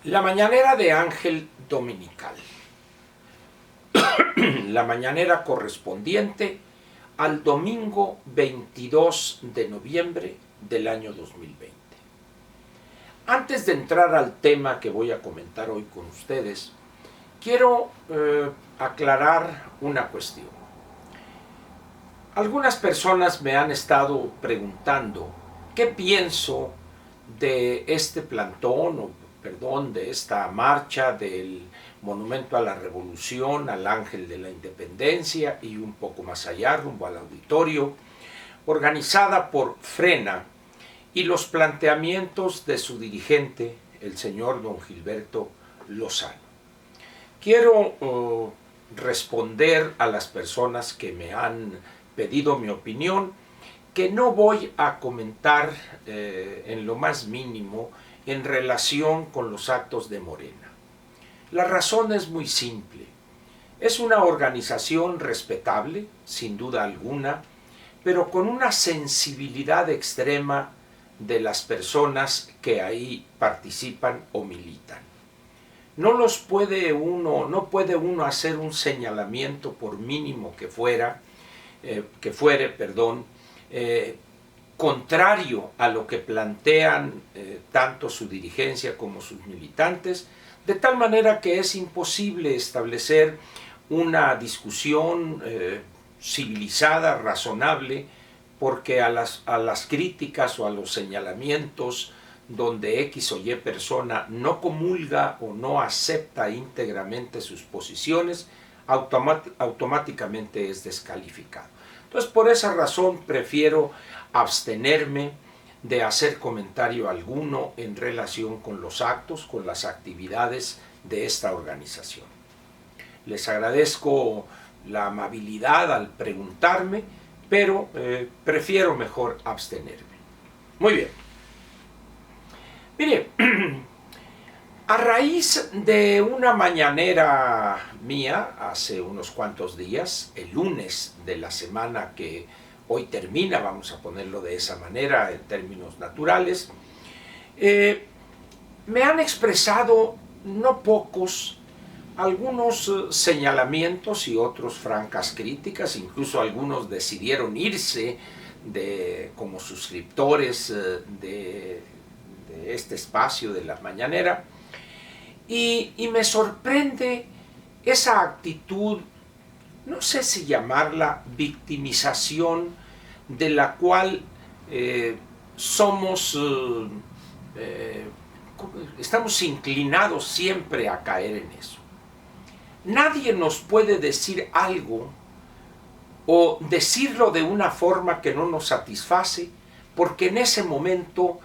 La mañanera de Ángel Dominical. La mañanera correspondiente al domingo 22 de noviembre del año 2020. Antes de entrar al tema que voy a comentar hoy con ustedes, quiero aclarar una cuestión. Algunas personas me han estado preguntando qué pienso de este plantón, de esta marcha del Monumento a la Revolución, al Ángel de la Independencia y un poco más allá, rumbo al auditorio, organizada por Frena, y los planteamientos de su dirigente, el señor don Gilberto Lozano. Quiero responder a las personas que me han pedido mi opinión, que no voy a comentar en lo más mínimo en relación con los actos de Morena. La razón es muy simple. Es una organización respetable, sin duda alguna, pero con una sensibilidad extrema de las personas que ahí participan o militan. No puede uno hacer un señalamiento, por mínimo que fuere, contrario a lo que plantean tanto su dirigencia como sus militantes, de tal manera que es imposible establecer una discusión civilizada, razonable, porque a las críticas o a los señalamientos donde X o Y persona no comulga o no acepta íntegramente sus posiciones, automáticamente es descalificado. Entonces, por esa razón prefiero abstenerme de hacer comentario alguno en relación con los actos, con las actividades de esta organización. Les agradezco la amabilidad al preguntarme, pero prefiero mejor abstenerme. Muy bien. Mire, a raíz de una mañanera mía hace unos cuantos días, el lunes de la semana que hoy termina, vamos a ponerlo de esa manera en términos naturales, me han expresado no pocos algunos señalamientos y otros francas críticas, incluso algunos decidieron irse como suscriptores de este espacio de la mañanera, y me sorprende esa actitud, no sé si llamarla victimización, de la cual estamos inclinados siempre a caer en eso. Nadie nos puede decir algo o decirlo de una forma que no nos satisface, porque en ese momento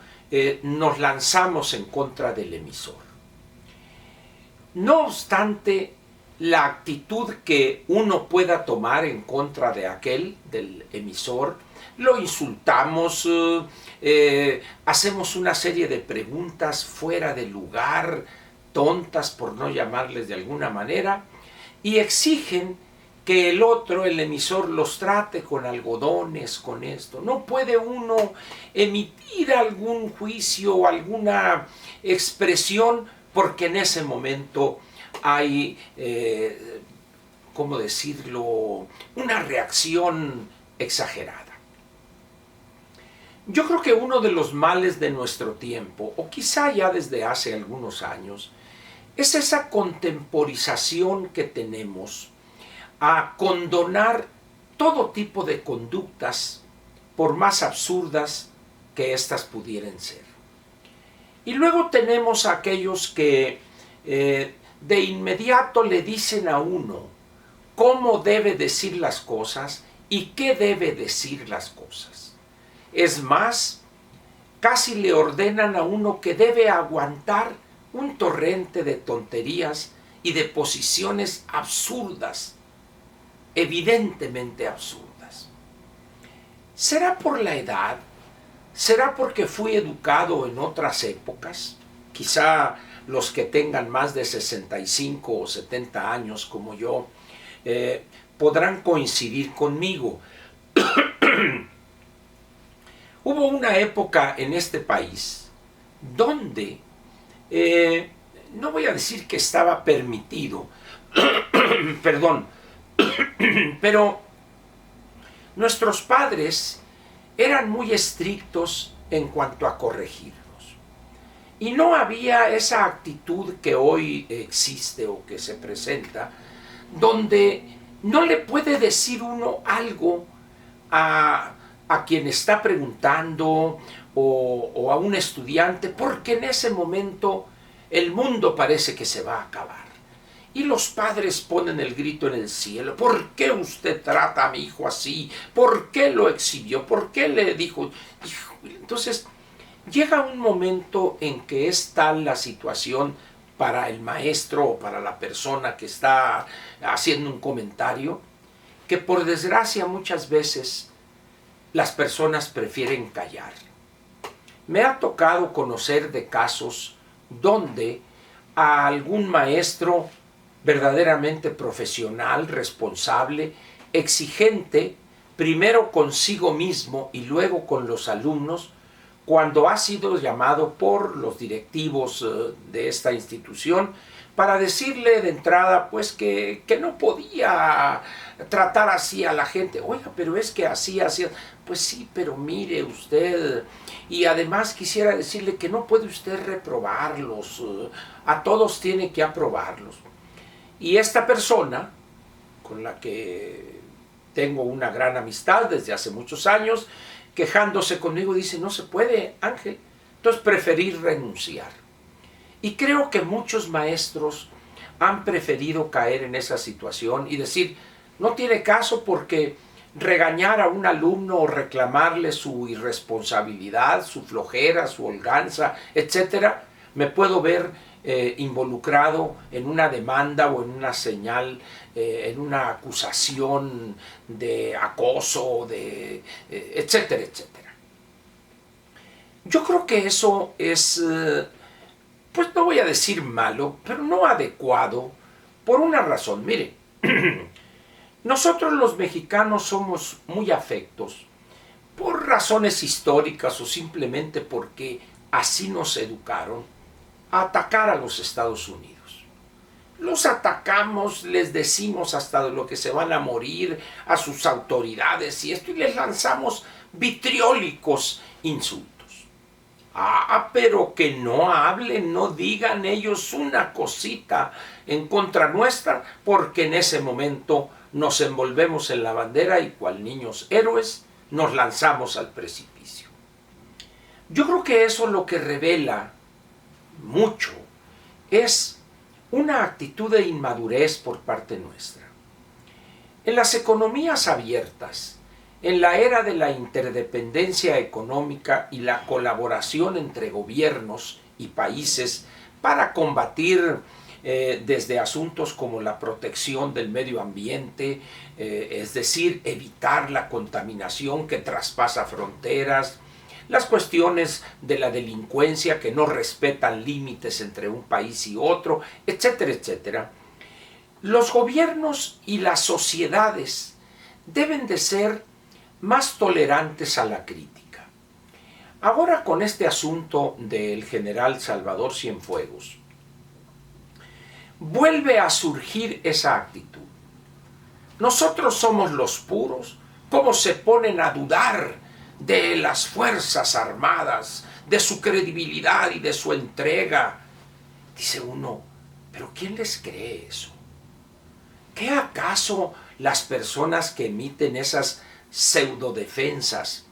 nos lanzamos en contra del emisor. No obstante, la actitud que uno pueda tomar en contra de del emisor, lo insultamos, hacemos una serie de preguntas fuera de lugar, tontas por no llamarles de alguna manera, y exigen que el otro, el emisor, los trate con algodones, con esto. No puede uno emitir algún juicio o alguna expresión porque en ese momento hay, ¿cómo decirlo?, una reacción exagerada. Yo creo que uno de los males de nuestro tiempo, o quizá ya desde hace algunos años, es esa contemporización que tenemos a condonar todo tipo de conductas, por más absurdas que éstas pudieran ser. Y luego tenemos a aquellos que de inmediato le dicen a uno cómo debe decir las cosas y qué debe decir las cosas. Es más, casi le ordenan a uno que debe aguantar un torrente de tonterías y de posiciones absurdas, evidentemente absurdas. ¿Será por la edad? ¿Será porque fui educado en otras épocas? Quizá los que tengan más de 65 o 70 años como yo podrán coincidir conmigo. Hubo una época en este país donde no voy a decir que estaba permitido, perdón, pero nuestros padres eran muy estrictos en cuanto a corregirnos. Y no había esa actitud que hoy existe o que se presenta, donde no le puede decir uno algo a quien está preguntando o a un estudiante, porque en ese momento el mundo parece que se va a acabar. Y los padres ponen el grito en el cielo: ¿por qué usted trata a mi hijo así? ¿Por qué lo exhibió? ¿Por qué le dijo? Entonces, llega un momento en que es tal la situación para el maestro o para la persona que está haciendo un comentario, que por desgracia muchas veces las personas prefieren callar. Me ha tocado conocer de casos donde a algún maestro verdaderamente profesional, responsable, exigente, primero consigo mismo y luego con los alumnos, cuando ha sido llamado por los directivos de esta institución para decirle de entrada pues que no podía tratar así a la gente. Oiga, pero es que así. Pues sí, pero mire usted, y además quisiera decirle que no puede usted reprobarlos, a todos tiene que aprobarlos. Y esta persona, con la que tengo una gran amistad desde hace muchos años, quejándose conmigo, dice: no se puede, Ángel. Entonces preferí renunciar. Y creo que muchos maestros han preferido caer en esa situación y decir: no tiene caso, porque regañar a un alumno o reclamarle su irresponsabilidad, su flojera, su holganza, etcétera, me puedo ver involucrado en una demanda o en una señal, en una acusación de acoso, etcétera, etcétera. Yo creo que eso es, pues no voy a decir malo, pero no adecuado, por una razón. Mire, nosotros los mexicanos somos muy afectos, por razones históricas o simplemente porque así nos educaron, a atacar a los Estados Unidos. Los atacamos, les decimos hasta de lo que se van a morir a sus autoridades y esto, y les lanzamos vitriólicos insultos. Pero que no hablen, no digan ellos una cosita en contra nuestra, porque en ese momento nos envolvemos en la bandera y cual niños héroes nos lanzamos al precipicio. Yo creo que eso lo que revela mucho es una actitud de inmadurez por parte nuestra. En las economías abiertas, en la era de la interdependencia económica y la colaboración entre gobiernos y países para combatir desde asuntos como la protección del medio ambiente, es decir, evitar la contaminación que traspasa fronteras, las cuestiones de la delincuencia que no respetan límites entre un país y otro, etcétera, etcétera. Los gobiernos y las sociedades deben de ser más tolerantes a la crítica. Ahora, con este asunto del general Salvador Cienfuegos, vuelve a surgir esa actitud. Nosotros somos los puros. ¿Cómo se ponen a dudar de las Fuerzas Armadas, de su credibilidad y de su entrega? Dice uno, ¿pero quién les cree eso? ¿Qué acaso las personas que emiten esas pseudodefensas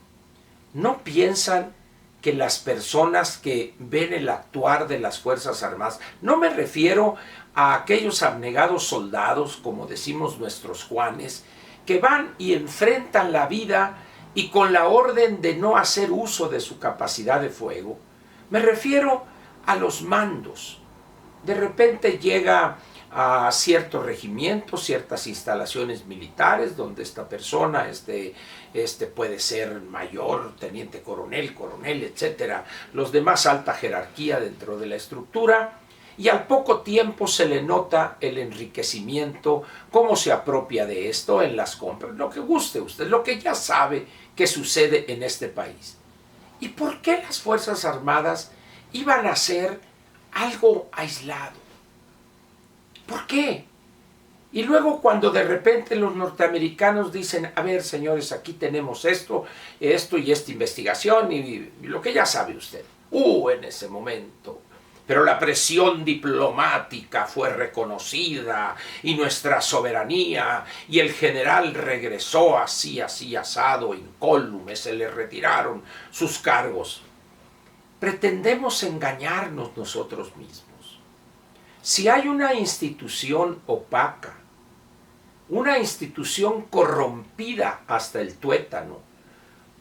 no piensan que las personas que ven el actuar de las Fuerzas Armadas, no me refiero a aquellos abnegados soldados, como decimos nuestros Juanes, que van y enfrentan la vida y con la orden de no hacer uso de su capacidad de fuego? Me refiero a los mandos. De repente llega a ciertos regimientos, ciertas instalaciones militares, donde esta persona, puede ser mayor, teniente coronel, coronel, etcétera, los de más alta jerarquía dentro de la estructura, y al poco tiempo se le nota el enriquecimiento, cómo se apropia de esto en las compras, lo que guste usted, lo que ya sabe que sucede en este país. ¿Y por qué las Fuerzas Armadas iban a ser algo aislado. ¿Por qué? Y luego cuando de repente los norteamericanos dicen, a ver, señores, aquí tenemos esto y esta investigación y lo que ya sabe usted. En ese momento. Pero la presión diplomática fue reconocida y nuestra soberanía, y el general regresó así asado, incólume, se le retiraron sus cargos. Pretendemos engañarnos nosotros mismos. Si hay una institución opaca, una institución corrompida hasta el tuétano,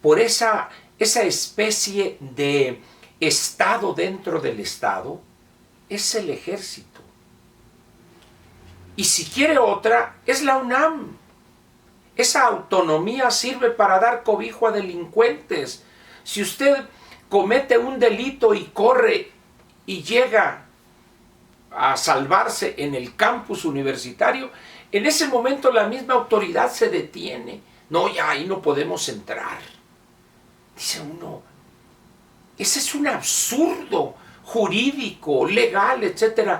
por esa especie de Estado dentro del Estado, es el ejército. Y si quiere otra, es la UNAM. Esa autonomía sirve para dar cobijo a delincuentes. Si usted comete un delito y corre y llega a salvarse en el campus universitario, en ese momento la misma autoridad se detiene. No, ya ahí no podemos entrar. Dice uno, ese es un absurdo jurídico, legal, etc.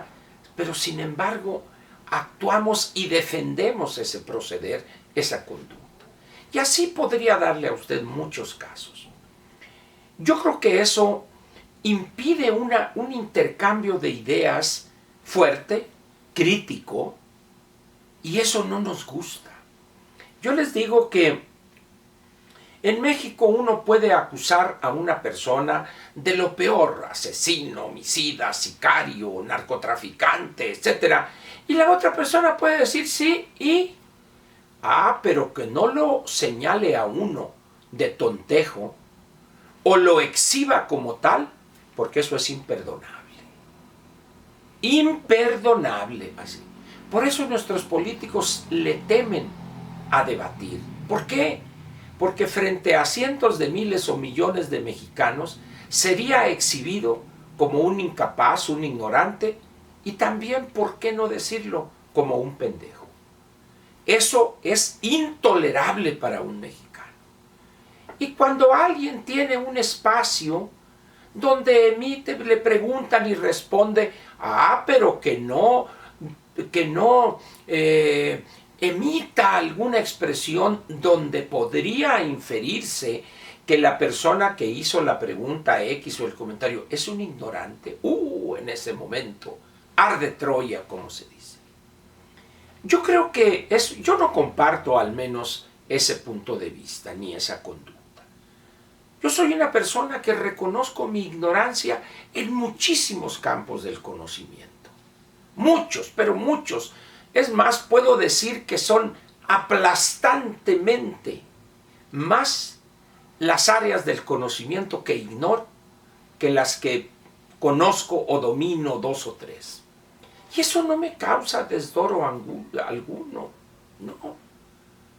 Pero sin embargo, actuamos y defendemos ese proceder, esa conducta. Y así podría darle a usted muchos casos. Yo creo que eso impide un intercambio de ideas fuerte, crítico, y eso no nos gusta. Yo les digo que en México uno puede acusar a una persona de lo peor, asesino, homicida, sicario, narcotraficante, etc. Y la otra persona puede decir sí pero que no lo señale a uno de tontejo o lo exhiba como tal, porque eso es imperdonable. Imperdonable, así. Por eso nuestros políticos le temen a debatir. ¿Por qué? Porque frente a cientos de miles o millones de mexicanos sería exhibido como un incapaz, un ignorante y también, ¿por qué no decirlo?, como un pendejo. Eso es intolerable para un mexicano. Y cuando alguien tiene un espacio donde le preguntan y responde, pero que no emita alguna expresión donde podría inferirse que la persona que hizo la pregunta X o el comentario es un ignorante, en ese momento arde Troya, como se dice. Yo creo que yo no comparto al menos ese punto de vista ni esa conducta. Yo soy una persona que reconozco mi ignorancia en muchísimos campos del conocimiento. Muchos, pero muchos. Es más, puedo decir que son aplastantemente más las áreas del conocimiento que ignoro que las que conozco o domino 2 o 3. Y eso no me causa desdoro alguno, no.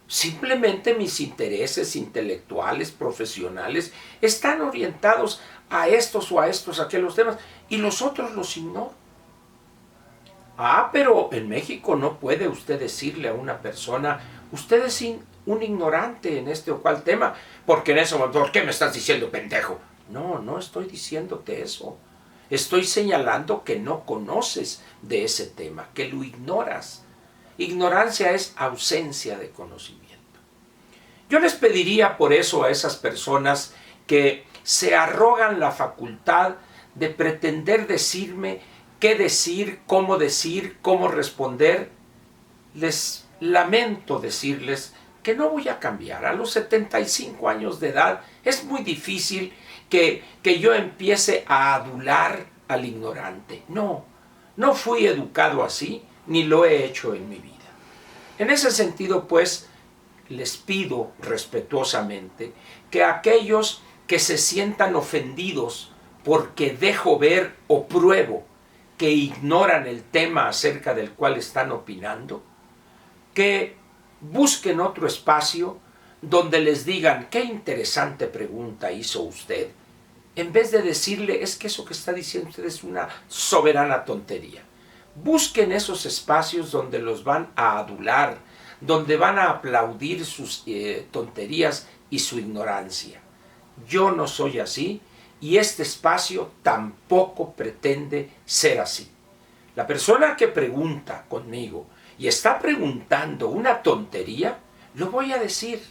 Simplemente mis intereses intelectuales, profesionales, están orientados a estos o a aquellos temas, y los otros los ignoro. Pero en México no puede usted decirle a una persona, usted es un ignorante en este o cual tema, porque en ese momento, ¿por qué me estás diciendo pendejo? No estoy diciéndote eso. Estoy señalando que no conoces de ese tema, que lo ignoras. Ignorancia es ausencia de conocimiento. Yo les pediría por eso a esas personas que se arrogan la facultad de pretender decirme qué decir, cómo responder. Les lamento decirles que no voy a cambiar. A los 75 años de edad es muy difícil que yo empiece a adular al ignorante. No fui educado así, ni lo he hecho en mi vida. En ese sentido, pues, les pido respetuosamente que aquellos que se sientan ofendidos porque dejo ver o pruebo que ignoran el tema acerca del cual están opinando, que busquen otro espacio donde les digan qué interesante pregunta hizo usted, en vez de decirle es que eso que está diciendo usted es una soberana tontería. Busquen esos espacios donde los van a adular, donde van a aplaudir sus tonterías y su ignorancia. Yo no soy así y este espacio tampoco pretende ser así. La persona que pregunta conmigo y está preguntando una tontería, lo voy a decir,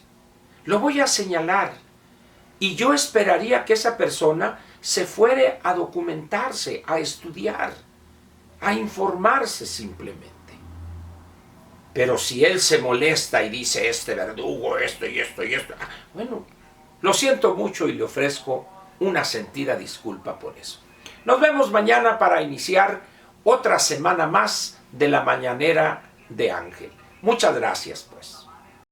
lo voy a señalar. Y yo esperaría que esa persona se fuere a documentarse, a estudiar, a informarse simplemente. Pero si él se molesta y dice este verdugo, esto y esto y esto, bueno, lo siento mucho y le ofrezco una sentida disculpa por eso. Nos vemos mañana para iniciar otra semana más de la Mañanera de Ángel. Muchas gracias, pues.